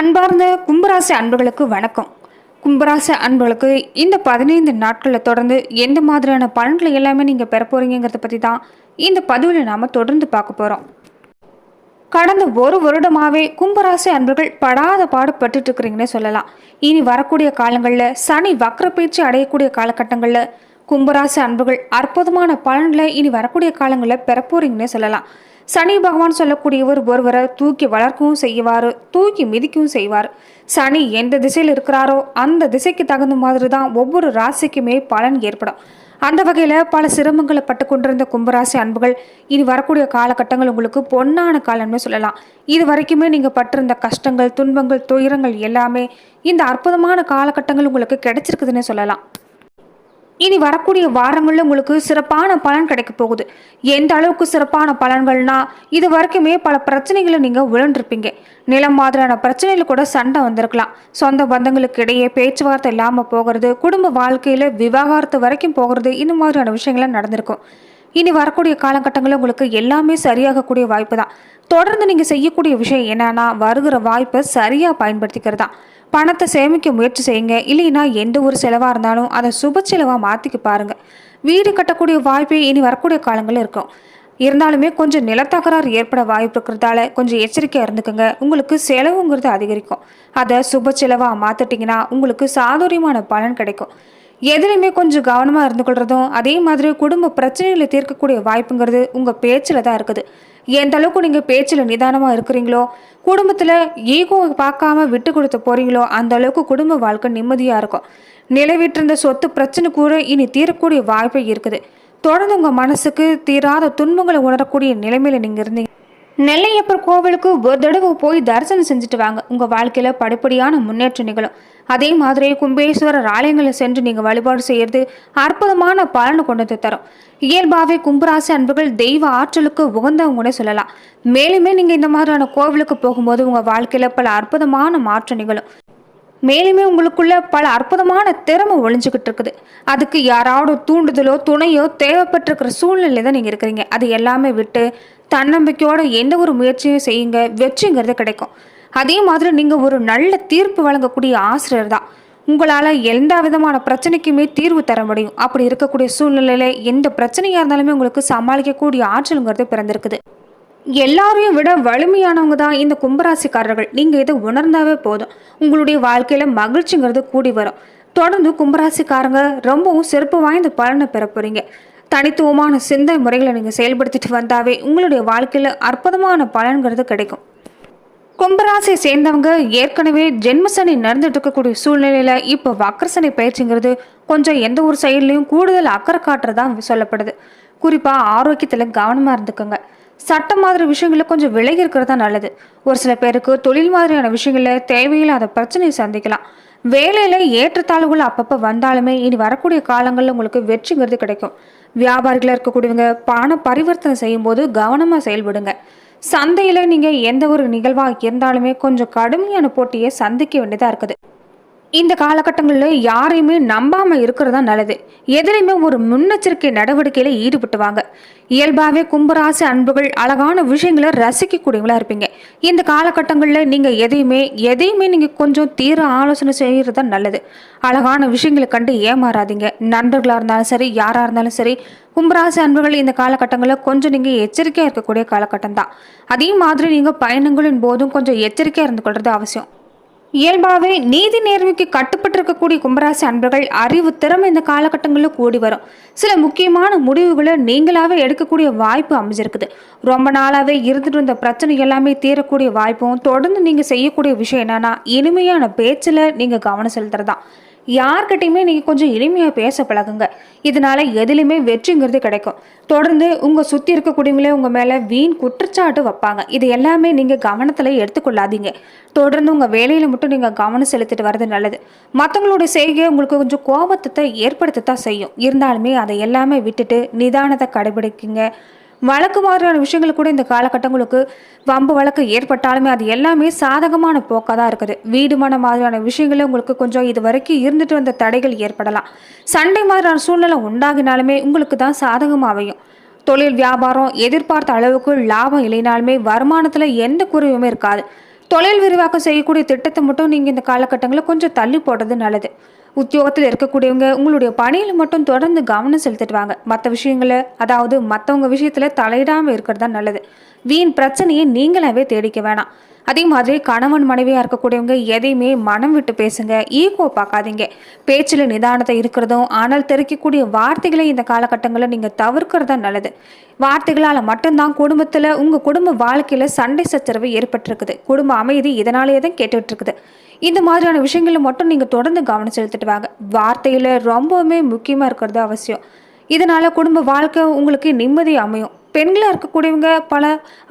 அன்பார்ந்த கும்பராசி அன்புகளுக்கு வணக்கம். கும்பராசி அன்புகளுக்கு இந்த 15 நாட்களில் தொடர்ந்து எந்த மாதிரியான பலன்களை எல்லாமே நீங்கள் பெற போறீங்கிறத பற்றி தான் இந்த பதிவில் நாம் தொடர்ந்து பார்க்க போகிறோம். கடந்த ஒரு வருடமாகவே கும்பராசி அன்பர்கள் படாத பாடுபட்டு இருக்கிறீங்கன்னே சொல்லலாம். இனி வரக்கூடிய காலங்களில் சனி வக்ர பயிற்சி அடையக்கூடிய காலகட்டங்களில் கும்பராசி அன்பர்கள் அற்புதமான பலன்களை இனி வரக்கூடிய காலங்களில் பெற போறீங்கன்னே சொல்லலாம். சனி பகவான் சொல்லக்கூடியவர் ஒருவரை தூக்கி வளர்க்கவும் செய்வார், தூக்கி மிதிக்கவும் செய்வார். சனி எந்த திசையில் இருக்கிறாரோ அந்த திசைக்கு தகுந்த மாதிரி தான் ஒவ்வொரு ராசிக்குமே பலன் ஏற்படும். அந்த வகையில் பல சிரமங்களை பட்டு கொண்டிருந்த கும்பராசி அன்புகள் இனி வரக்கூடிய காலகட்டங்கள் உங்களுக்கு பொன்னான காலம்னு சொல்லலாம். இது வரைக்குமே நீங்கள் பட்டிருந்த கஷ்டங்கள், துன்பங்கள், துயரங்கள் எல்லாமே இந்த அற்புதமான காலகட்டங்கள் உங்களுக்கு கிடைச்சிருக்குதுன்னு சொல்லலாம். இனி வரக்கூடிய வாரங்களில் உங்களுக்கு சிறப்பான பலன் கிடைக்க போகுது. எந்த அளவுக்கு சிறப்பான பலன்கள்னா, இது வரைக்குமே பல பிரச்சனைகளை நீங்கள் உழண்டிருப்பீங்க. நிலம் மாதிரியான பிரச்சனைகள் கூட சண்டை வந்திருக்கலாம். சொந்த பந்தங்களுக்கு இடையே பேச்சுவார்த்தை இல்லாமல் போகிறது, குடும்ப வாழ்க்கையில் விவாகரத்து வரைக்கும் போகிறது, இந்த மாதிரியான விஷயங்கள்லாம் நடந்திருக்கும். இனி வரக்கூடிய காலகட்டங்களில் உங்களுக்கு எல்லாமே சரியாகக்கூடிய வாய்ப்பு தான். தொடர்ந்து நீங்கள் செய்யக்கூடிய விஷயம் என்னன்னா, வருகிற வாய்ப்பை சரியாக பயன்படுத்திக்கிறதா. பணத்தை சேமிக்க முயற்சி செய்யுங்க. இல்லைன்னா எந்த ஒரு செலவாக இருந்தாலும் அதை சுப செலவாக மாற்றிக்க பாருங்கள். வீடு கட்டக்கூடிய வாய்ப்பு இனி வரக்கூடிய காலங்களில் இருக்கும். இருந்தாலுமே கொஞ்சம் நிலத்தகராறு ஏற்பட வாய்ப்பு இருக்கிறதால கொஞ்சம் எச்சரிக்கையாக இருந்துக்கோங்க. உங்களுக்கு செலவுங்கிறது அதிகரிக்கும். அதை சுப செலவாக மாற்றிட்டிங்கன்னா உங்களுக்கு சாதுரியமான பலன் கிடைக்கும். எதுலையுமே கொஞ்சம் கவனமாக இருந்து கொள்றதும், அதே மாதிரி குடும்ப பிரச்சனைகளை தீர்க்கக்கூடிய வாய்ப்புங்கிறது உங்கள் பேச்சில் தான் இருக்குது. எந்த அளவுக்கு நீங்கள் பேச்சில் நிதானமாக இருக்கிறீங்களோ, குடும்பத்தில் ஈகோவை பார்க்காம விட்டு கொடுத்து போகிறீங்களோ, அந்த அளவுக்கு குடும்ப வாழ்க்கை நிம்மதியாக இருக்கும். நிலவிட்டிருந்த சொத்து பிரச்சனை கூட இனி தீரக்கூடிய வாய்ப்பு இருக்குது. தொடர்ந்து உங்கள் மனசுக்கு தீராத துன்பங்களை உணரக்கூடிய நிலைமையில் நீங்கள் இருந்தீங்க. நெல்லையப்பர் கோவிலுக்கு ஒரு தடவை போய் தரிசனம் செஞ்சுட்டு வாங்க. உங்கள் வாழ்க்கையில் படிப்படியான முன்னேற்றம் நிகழும். அதே மாதிரி கும்பேஸ்வரர் ஆலயங்களை சென்று நீங்கள் வழிபாடு செய்கிறது அற்புதமான பலனை கொண்டு தரும். இயல்பாகவே கும்பராசி அன்பர்கள் தெய்வ ஆற்றலுக்கு உகந்தவங்கன்னு சொல்லலாம். மேலுமே நீங்கள் இந்த மாதிரியான கோவிலுக்கு போகும்போது உங்கள் வாழ்க்கையில் பல அற்புதமான மாற்றம் நிகழும். மேலுமே உங்களுக்குள்ள பல அற்புதமான திறமை ஒழிஞ்சுக்கிட்டு இருக்குது. அதுக்கு யாராவது தூண்டுதலோ துணையோ தேவைப்பட்டிருக்கிற சூழ்நிலை தான் நீங்கள் இருக்கிறீங்க. அது எல்லாமே விட்டு தன்னம்பிக்கையோட எந்த ஒரு முயற்சியும் செய்யுங்க, வெற்றிங்கிறது கிடைக்கும். அதே மாதிரி நீங்கள் ஒரு நல்ல தீர்ப்பு வழங்கக்கூடிய ஆசிரியர் தான். உங்களால் எந்த விதமான பிரச்சனைக்குமே தீர்வு தர முடியும். அப்படி இருக்கக்கூடிய சூழ்நிலையில் எந்த பிரச்சனையாக இருந்தாலுமே உங்களுக்கு சமாளிக்கக்கூடிய ஆற்றலுங்கிறது பிறந்திருக்குது. எல்லாரையும் விட வலிமையானவங்க தான் இந்த கும்பராசிக்காரர்கள். நீங்கள் இதை உணர்ந்தாவே போதும், உங்களுடைய வாழ்க்கையில் மகிழ்ச்சிங்கிறது கூடி வரும். தொடர்ந்து கும்பராசிக்காரங்க ரொம்பவும் சிறப்பு வாய்ந்த பலனை பெற போகிறீங்க. தனித்துவமான சிந்தனை முறைகளை நீங்கள் செயல்படுத்திட்டு வந்தாவே உங்களுடைய வாழ்க்கையில் அற்புதமான பலன்கிறது கிடைக்கும். கும்பராசியை சேர்ந்தவங்க ஏற்கனவே ஜென்மசனி நடந்துட்டு இருக்கக்கூடிய சூழ்நிலையில் இப்போ வக்ரசனி பயிற்சிங்கிறது கொஞ்சம் எந்த ஒரு செயல்லையும் கூடுதல் அக்கறை காட்டுறதா சொல்லப்படுது. குறிப்பாக ஆரோக்கியத்தில் கவனமாக இருந்துக்கோங்க. சட்டம் மாதிரி விஷயங்களில் கொஞ்சம் விலகி இருக்கிறது தான் நல்லது. ஒரு சில பேருக்கு தொழில் மாதிரியான விஷயங்களில் தேவையில்லாத பிரச்சனையை சந்திக்கலாம். வேலையில் ஏற்றத்தாழ்வுகள் அப்பப்போ வந்தாலுமே இனி வரக்கூடிய காலங்களில் உங்களுக்கு வெற்றிங்கிறது கிடைக்கும். வியாபாரிகளாக இருக்கக்கூடியவங்க பண பரிவர்த்தனை செய்யும் போது கவனமாக செயல்படுங்க. சந்தையில் நீங்கள் எந்த ஒரு நிகழ்வாக இருந்தாலுமே கொஞ்சம் கடுமையான போட்டியை சந்திக்க வேண்டியதாக இருக்குது. இந்த காலகட்டங்களில் யாரையுமே நம்பாமல் இருக்கிறது தான் நல்லது. எதிலையுமே ஒரு முன்னெச்சரிக்கை நடவடிக்கையில் ஈடுபட்டுவாங்க. இயல்பாகவே கும்பராசி அன்புகள் அழகான விஷயங்களை ரசிக்கக்கூடியவங்களா இருப்பீங்க. இந்த காலகட்டங்களில் நீங்கள் எதையுமே நீங்கள் கொஞ்சம் தீர ஆலோசனை செய்கிறது தான் நல்லது. அழகான விஷயங்களை கண்டு ஏமாறாதீங்க. நண்பர்களாக இருந்தாலும் சரி, யாராக இருந்தாலும் சரி, கும்பராசி அன்புகள் இந்த காலகட்டங்களில் கொஞ்சம் நீங்கள் எச்சரிக்கையாக இருக்கக்கூடிய காலகட்டம் தான். அதே மாதிரி நீங்கள் பயணங்களின் போதும் கொஞ்சம் எச்சரிக்கையாக இருந்து கொள்வது அவசியம். இயல்பாகவே நீதி நேர்மைக்கு கட்டுப்பட்டு இருக்கக்கூடிய கும்பராசி அன்பர்கள் அறிவு திறமை இந்த காலகட்டங்களில் கூடி வரும். சில முக்கியமான முடிவுகளை நீங்களாவே எடுக்கக்கூடிய வாய்ப்பு அமைஞ்சிருக்குது. ரொம்ப நாளாகவே இருந்துட்டு இருந்த பிரச்சனை எல்லாமே தீரக்கூடிய வாய்ப்பும். தொடர்ந்து நீங்கள் செய்யக்கூடிய விஷயம் என்னன்னா, இனிமையான பேச்சில் நீங்கள் கவனம் செலுத்துறதான். யார்கிட்டையுமே நீங்கள் கொஞ்சம் எளிமையாக பேச பழகுங்க. இதனால எதுலையுமே வெற்றிங்கிறது கிடைக்கும். தொடர்ந்து உங்கள் சுற்றி இருக்கக்கூடியவங்களே உங்கள் மேலே வீண் குற்றச்சாட்டு வைப்பாங்க. இது எல்லாமே நீங்கள் கவனத்தில் எடுத்துக்கொள்ளாதீங்க. தொடர்ந்து உங்கள் வேலையில் மட்டும் நீங்கள் கவனம் செலுத்திட்டு வர்றது நல்லது. மற்றவங்களுடைய செய்கை உங்களுக்கு கொஞ்சம் கோபத்தை ஏற்படுத்தத்தான் செய்யும். இருந்தாலுமே அதை எல்லாமே விட்டுட்டு நிதானத்தை கடைபிடிக்குங்க. வழக்கு மாதிரியான விஷயங்கள் கூட இந்த காலகட்டங்களுக்கு வம்பு வழக்கு ஏற்பட்டாலுமே அது எல்லாமே சாதகமான போக்காக தான் இருக்குது. வீடு மன மாதிரியான விஷயங்களே உங்களுக்கு கொஞ்சம் இது வரைக்கும் இருந்துட்டு வந்த தடைகள் ஏற்படலாம். சண்டை மாதிரியான சூழ்நிலை உண்டாகினாலுமே உங்களுக்கு தான் சாதகமாக அமையும். தொழில் வியாபாரம் எதிர்பார்த்த அளவுக்கு லாபம் இல்லைனாலுமே வருமானத்தில் எந்த குறைவுமே இருக்காது. தொழில் விரிவாக்கம் செய்யக்கூடிய திட்டத்தை மட்டும் நீங்கள் இந்த காலகட்டங்களில் கொஞ்சம் தள்ளி போடுறது நல்லது. உத்தியோகத்தில் இருக்கக்கூடியவங்க உங்களுடைய பணியில் மட்டும் தொடர்ந்து கவனம் செலுத்திட்டு வாங்க. மற்ற விஷயங்களை, அதாவது மற்றவங்க விஷயத்தில் தலையிடாமல் இருக்கிறது தான் நல்லது. வீண் பிரச்சனையை நீங்களாவே தேடிக்க வேணாம். அதே மாதிரி கணவன் மனைவியாக இருக்கக்கூடியவங்க எதையுமே மனம் விட்டு பேசுங்க, ஈகோ பார்க்காதீங்க. பேச்சில் நிதானத்தை இருக்கிறதும் ஆனால் தெரிவிக்கக்கூடிய வார்த்தைகளை இந்த காலகட்டங்களில் நீங்கள் தவிர்க்கிறதா நல்லது. வார்த்தைகளால் மட்டும்தான் குடும்பத்தில் உங்கள் குடும்ப வாழ்க்கையில் சண்டை சச்சரவு ஏற்பட்டிருக்குது. குடும்ப அமைதி இதனாலேயே தான் கேட்டுட்டு இருக்குது. இந்த மாதிரியான விஷயங்களை மட்டும் நீங்கள் தொடர்ந்து கவனம் செலுத்திட்டு வாங்க. வார்த்தையில் ரொம்பவுமே முக்கியமாக இருக்கிறது அவசியம். இதனால குடும்ப வாழ்க்கை உங்களுக்கு நிம்மதி அமையும். பெண்களாக இருக்கக்கூடியவங்க பல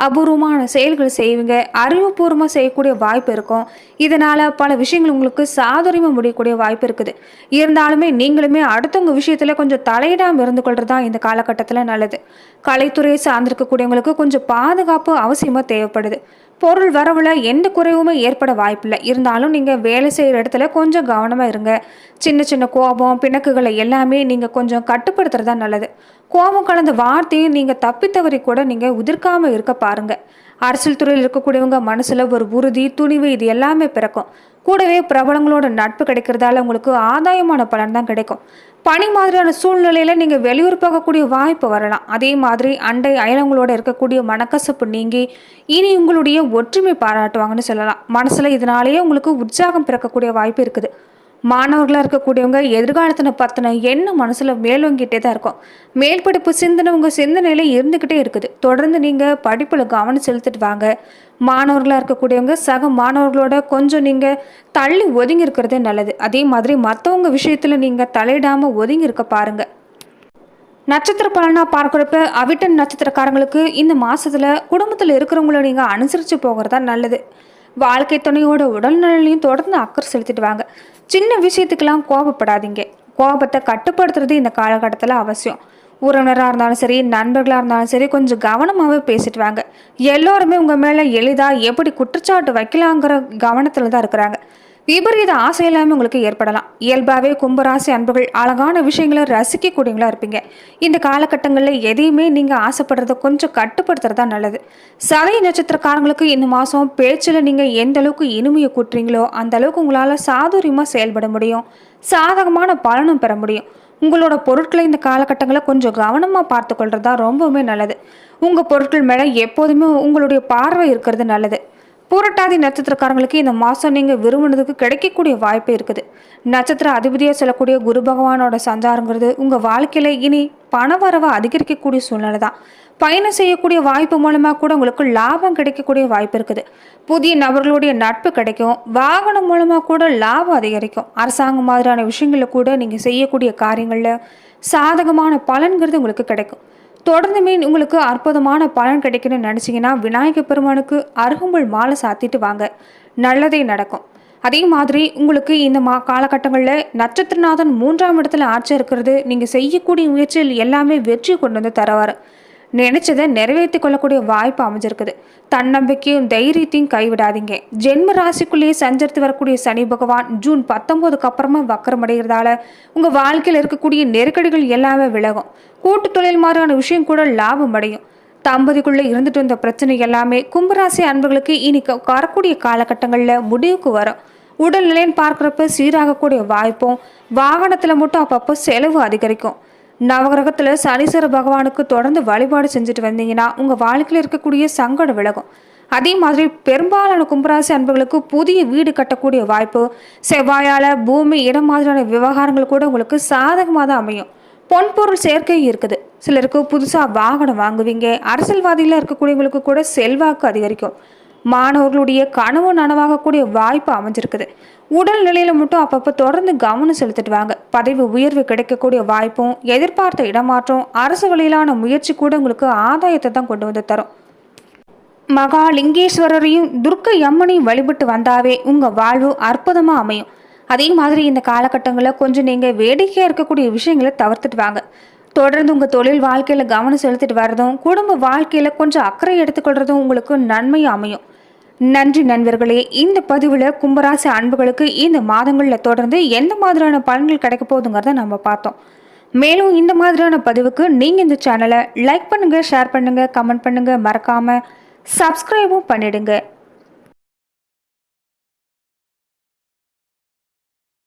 அபூர்வமான செயல்களை செய்வீங்க, அறிவுபூர்வமாக செய்யக்கூடிய வாய்ப்பு இருக்கும். இதனால் பல விஷயங்கள் உங்களுக்கு சாதுரியமாக முடியக்கூடிய வாய்ப்பு இருக்குது. இருந்தாலுமே நீங்களுமே அடுத்தவங்க விஷயத்தில் கொஞ்சம் தலையிடாமல் இருந்து கொள்வது தான் இந்த காலகட்டத்தில் நல்லது. கலைத்துறையை சார்ந்திருக்கக்கூடியவங்களுக்கு கொஞ்சம் பாதுகாப்பு அவசியமாக தேவைப்படுது. பொருள் வரவில் எந்த குறைவுமே ஏற்பட வாய்ப்பில்லை. இருந்தாலும் நீங்கள் வேலை செய்கிற இடத்துல கொஞ்சம் கவனமாக இருங்க. சின்ன சின்ன கோபம் பிணக்குகளை எல்லாமே நீங்கள் கொஞ்சம் கட்டுப்படுத்துறது தான் நல்லது. கோபம் கலந்த வார்த்தையும் நீங்கள் தப்பித்தவரை கூட நீங்கள் உதிர்க்காமல் இருக்க பாருங்கள். அரசியல் துறையில் இருக்கக்கூடியவங்க மனசில் ஒரு உறுதி துணிவு இது எல்லாமே பிறக்கும். கூடவே பிரபலங்களோட நட்பு கிடைக்கிறதால உங்களுக்கு ஆதாயமான பலன் தான் கிடைக்கும். பணி மாதிரியான சூழ்நிலையில நீங்க வெளியூர் போகக்கூடிய வாய்ப்பு வரலாம். அதே மாதிரி அண்டை அயலங்களோட இருக்கக்கூடிய மனக்கசப்பு நீங்கி இனி உங்களுடைய ஒற்றுமை பாராட்டுவாங்கன்னு சொல்லலாம். மனசுல இதனாலேயே உங்களுக்கு உற்சாகம் பிறக்கக்கூடிய வாய்ப்பு இருக்குது. மாணவர்களாக இருக்கக்கூடியவங்க எதிர்காலத்தினை பற்றின எண்ணம் மனசில் மேலோங்கிட்டே தான் இருக்கும். மேல் படிப்பு சிந்தனை உங்கள் சிந்தனையில் இருந்துக்கிட்டே இருக்குது. தொடர்ந்து நீங்கள் படிப்பில் கவனம் செலுத்திட்டு வாங்க. மாணவர்களாக இருக்கக்கூடியவங்க சக மாணவர்களோட கொஞ்சம் நீங்கள் தள்ளி ஒதுங்கி இருக்கிறதே நல்லது. அதே மாதிரி மற்றவங்க விஷயத்தில் நீங்கள் தலையிடாமல் ஒதுங்கி இருக்க பாருங்கள். நட்சத்திர பலனாக பார்க்குறப்ப அவிட்டன் நட்சத்திரக்காரங்களுக்கு இந்த மாதத்தில் குடும்பத்தில் இருக்கிறவங்கள நீங்கள் அனுசரித்து போகிறதா நல்லது. வாழ்க்கை துணையோட உடல்நலையும் தொடர்ந்து அக்கறை செலுத்திட்டு வாங்க. சின்ன விஷயத்துக்கெல்லாம் கோபப்படாதீங்க. கோபத்தை கட்டுப்படுத்துறது இந்த காலகட்டத்தில் அவசியம். உறவினராக இருந்தாலும் சரி, நண்பர்களாக இருந்தாலும் சரி, கொஞ்சம் கவனமாகவே பேசிட்டு வாங்க. எல்லோருமே உங்கள் மேலே எளிதாக எப்படி குற்றச்சாட்டு வைக்கலாங்கிற கவனத்தில் தான் இருக்கிறாங்க. விபரீத ஆசை எல்லாமே உங்களுக்கு ஏற்படலாம். இயல்பாகவே கும்பராசி அன்புகள் அழகான விஷயங்களை ரசிக்கக்கூடியவங்களா இருப்பீங்க. இந்த காலகட்டங்களில் எதையுமே நீங்கள் ஆசைப்படுறத கொஞ்சம் கட்டுப்படுத்துறதா நல்லது. சதய நட்சத்திரக்காரங்களுக்கு இந்த மாதம் பேச்சில் நீங்கள் எந்த அளவுக்கு இனிமையை கூட்டுறீங்களோ அந்த அளவுக்கு உங்களால் சாதுரியமாக செயல்பட முடியும். சாதகமான பலனும் பெற முடியும். உங்களோட பொருட்களை இந்த காலகட்டங்களில் கொஞ்சம் கவனமாக பார்த்து கொள்வது தான் ரொம்பவுமே நல்லது. உங்கள் பொருட்கள் மேலே எப்போதுமே உங்களுடைய பார்வை இருக்கிறது நல்லது. பூரட்டாதி நட்சத்திரக்காரங்களுக்கு இந்த மாதம் நீங்கள் விரும்பினதுக்கு கிடைக்கக்கூடிய வாய்ப்பு இருக்குது. நட்சத்திர அதிபதியாக சொல்லக்கூடிய குரு பகவானோட சஞ்சாரங்கிறது உங்கள் வாழ்க்கையில் இனி பணவரவை அதிகரிக்கக்கூடிய சூழ்நிலை தான். பயணம் செய்யக்கூடிய வாய்ப்பு மூலமாக கூட உங்களுக்கு லாபம் கிடைக்கக்கூடிய வாய்ப்பு இருக்குது. புதிய நபர்களுடைய நட்பு கிடைக்கும். வாகனம் மூலமாக கூட லாபம் அதிகரிக்கும். அரசாங்கம் மாதிரியான விஷயங்களில் கூட நீங்கள் செய்யக்கூடிய காரியங்களில் சாதகமான பலன்கிறது உங்களுக்கு கிடைக்கும். தொடர்ந்துமே உங்களுக்கு அற்புதமான பலன் கிடைக்கணும்னு நினச்சிங்கன்னா விநாயகர் பெருமானுக்கு அருகம்புல் மாலை சாத்திட்டு வாங்க. நல்லதே நடக்கும். அதே மாதிரி உங்களுக்கு இந்த காலகட்டங்களில் நட்சத்திரநாதன் 3ஆம் இடத்துல ஆட்சி இருக்கிறது. நீங்கள் செய்யக்கூடிய முயற்சியில் எல்லாமே வெற்றி கொண்டு வந்து தருவார். நினைச்சதை நிறைவேற்றி கொள்ளக்கூடிய வாய்ப்பு அமைஞ்சிருக்குது. தன்னம்பிக்கையும் தைரியத்தையும் கைவிடாதீங்க. ஜென்ம ராசிக்குள்ளேயே சஞ்சரித்து வரக்கூடிய சனி பகவான் ஜூன் 19க்கு அப்புறமா வக்கரமடைகிறதால உங்கள் வாழ்க்கையில் இருக்கக்கூடிய நெருக்கடிகள் எல்லாமே விலகும். கூட்டு தொழில் மாதிரியான விஷயம் கூட லாபம் அடையும். தம்பதிக்குள்ளே இருந்துட்டு வந்த பிரச்சனை எல்லாமே கும்பராசி அன்பர்களுக்கு இனி வரக்கூடிய காலகட்டங்களில் முடிவுக்கு வரும். உடல்நிலைன்னு பார்க்குறப்ப சீராகக்கூடிய வாய்ப்பும், வாகனத்தில் மட்டும் அப்பப்போ செலவு அதிகரிக்கும். நவகிரகத்தில் சனீஸ்வர பகவானுக்கு தொடர்ந்து வழிபாடு செஞ்சுட்டு வந்தீங்கன்னா உங்கள் வாழ்க்கையில் இருக்கக்கூடிய சங்கடம் விலகும். அதே மாதிரி பெரும்பாலான கும்பராசி அன்பர்களுக்கு புதிய வீடு கட்டக்கூடிய வாய்ப்பு, செவ்வாயால் பூமி இடம் மாதிரியான விவகாரங்கள் கூட உங்களுக்கு சாதகமாக தான் அமையும். பொன்பொருள் சேர்க்கை இருக்குது. சிலருக்கு புதுசாக வாகனம் வாங்குவீங்க. அரசியல்வாதிகளாக இருக்கக்கூடியவங்களுக்கு கூட செல்வாக்கு அதிகரிக்கும். மாணவர்களுடைய கனவு நனவாகக்கூடிய வாய்ப்பு அமைஞ்சிருக்குது. உடல் நிலையில மட்டும் அப்பப்போ தொடர்ந்து கவனம் செலுத்திட்டு வாங்க. பதவி உயர்வு கிடைக்கக்கூடிய வாய்ப்பும், எதிர்பார்த்த இடமாற்றம், அரசு வழியிலான முயற்சி கூட உங்களுக்கு ஆதாயத்தை தான் கொண்டு வந்து தரும். மகாலிங்கேஸ்வரரையும் துர்க்கை அம்மனையும் வழிபட்டு வந்தாவே உங்கள் வாழ்வு அற்புதமாக அமையும். அதே மாதிரி இந்த காலகட்டங்களில் கொஞ்சம் நீங்கள் வேடிக்கையாக இருக்கக்கூடிய விஷயங்களை தவிர்த்துட்டு வாங்க. தொடர்ந்து உங்கள் தொழில் வாழ்க்கையில் கவனம் செலுத்திட்டு வர்றதும், குடும்ப வாழ்க்கையில் கொஞ்சம் அக்கறை எடுத்துக்கொள்றதும் உங்களுக்கு நன்மையாக அமையும். நன்றி நண்பர்களே. இந்த பதிவில் கும்பராசி அன்புகளுக்கு இந்த மாதங்களில் தொடர்ந்து எந்த மாதிரியான பலன்கள் கிடைக்க போகுதுங்கிறத நம்ம பார்த்தோம். மேலும் இந்த மாதிரியான பதிவுக்கு நீங்கள் இந்த சேனலை லைக் பண்ணுங்கள், ஷேர் பண்ணுங்கள், கமெண்ட் பண்ணுங்கள், மறக்காமல் சப்ஸ்கிரைபும் பண்ணிடுங்க.